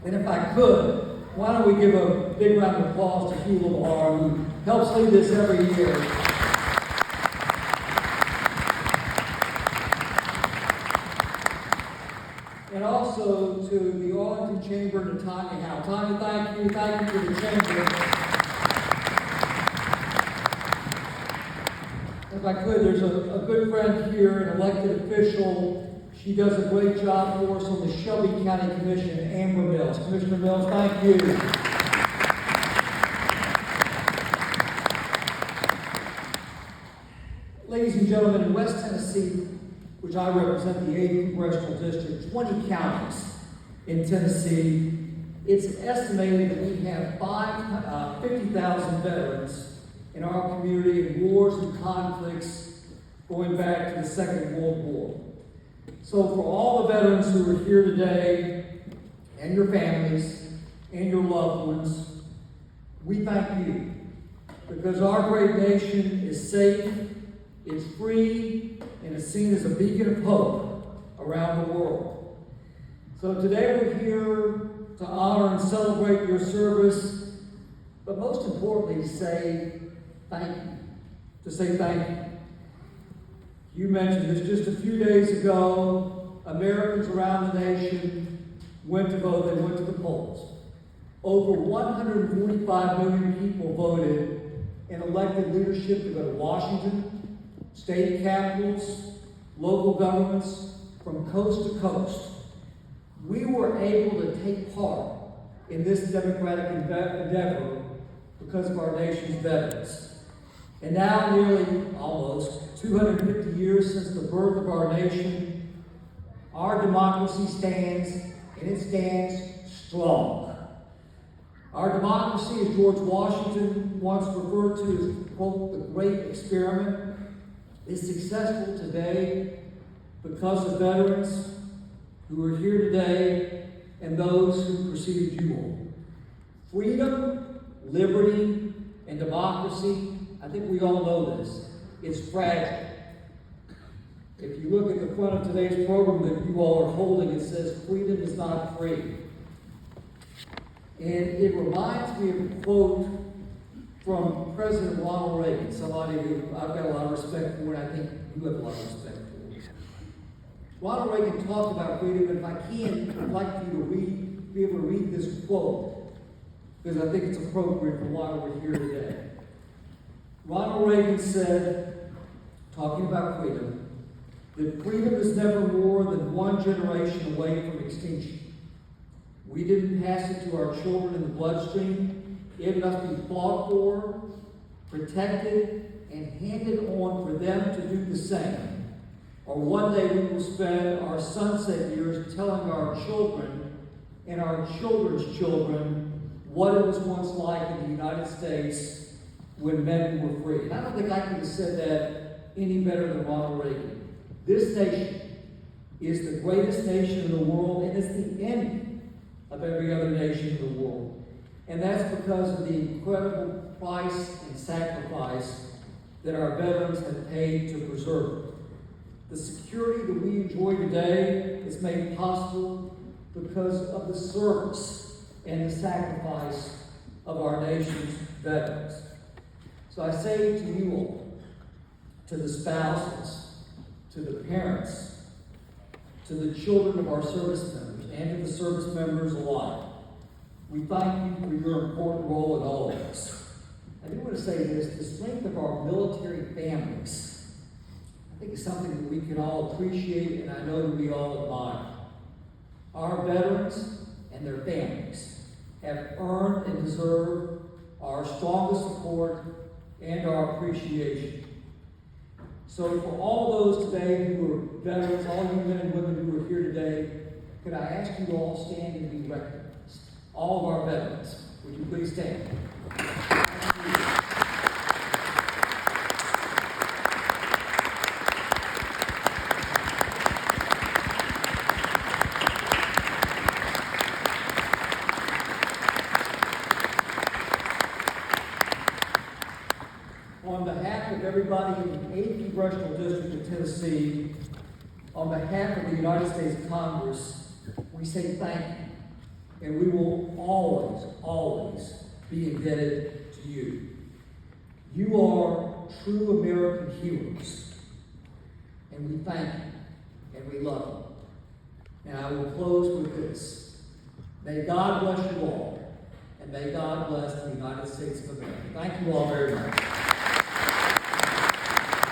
And if I could, why don't we give a big round of applause to Hugh LeBar, who helps lead this every year. And also to the Arlington Chamber and to Tanya Howe. Tanya, thank you for the Chamber. If I could, there's a good friend here, an elected official. She does a great job for us on the Shelby County Commission, Amber Mills. Commissioner Mills, thank you. Ladies and gentlemen, in West Tennessee, which I represent the 8th Congressional District, 20 counties in Tennessee, it's estimated that we have 50,000 veterans in our community in wars and conflicts going back to the Second World War. So for all the veterans who are here today, and your families, and your loved ones, we thank you. Because our great nation is safe, it's free, and is seen as a beacon of hope around the world. So today we're here to honor and celebrate your service, but most importantly, to say thank you. To say thank you. You mentioned this just a few days ago. Americans around the nation went to vote. They went to the polls. Over 145 million people voted and elected leadership to go to Washington, state capitals, local governments, from coast to coast. We were able to take part in this democratic endeavor because of our nation's veterans. And now, nearly almost 250 years since the birth of our nation, our democracy stands, and it stands strong. Our democracy, as George Washington once referred to as, quote, the great experiment, is successful today because of veterans who are here today and those who preceded you all. Freedom, liberty, and democracy, I think we all know this, it's fragile. If you look at the front of today's program that you all are holding, it says, freedom is not free. And it reminds me of a quote from President Ronald Reagan, somebody who I've got a lot of respect for, and I think you have a lot of respect for. Ronald Reagan talked about freedom, and if I can, I'd like you to be able to read this quote, because I think it's appropriate for why we're here today. Ronald Reagan said, talking about freedom, that freedom is never more than one generation away from extinction. We didn't pass it to our children in the bloodstream. It must be fought for, protected, and handed on for them to do the same. Or one day we will spend our sunset years telling our children and our children's children what it was once like in the United States when men were free. And I don't think I could have said that any better than Ronald Reagan. This nation is the greatest nation in the world, and it's the envy of every other nation in the world. And that's because of the incredible price and sacrifice that our veterans have paid to preserve it. The security that we enjoy today is made possible because of the service and the sacrifice of our nation's veterans. So I say to you all, to the spouses, to the parents, to the children of our service members, and to the service members alike, we thank you for your important role in all of this. I do want to say this, the strength of our military families, I think is something that we can all appreciate, and I know that we all admire. Our veterans and their families have earned and deserve our strongest support and our appreciation. So for all those today who are veterans, all you men and women who are here today, could I ask you to all stand and be recognized? All of our veterans, would you please stand? On behalf of everybody in the 8th Congressional District of Tennessee, on behalf of the United States Congress, we say thank you. and we will always, always be indebted to you. You are true American heroes, and we thank you, and we love you. And I will close with this. May God bless you all, and may God bless the United States of America. Thank you all very much.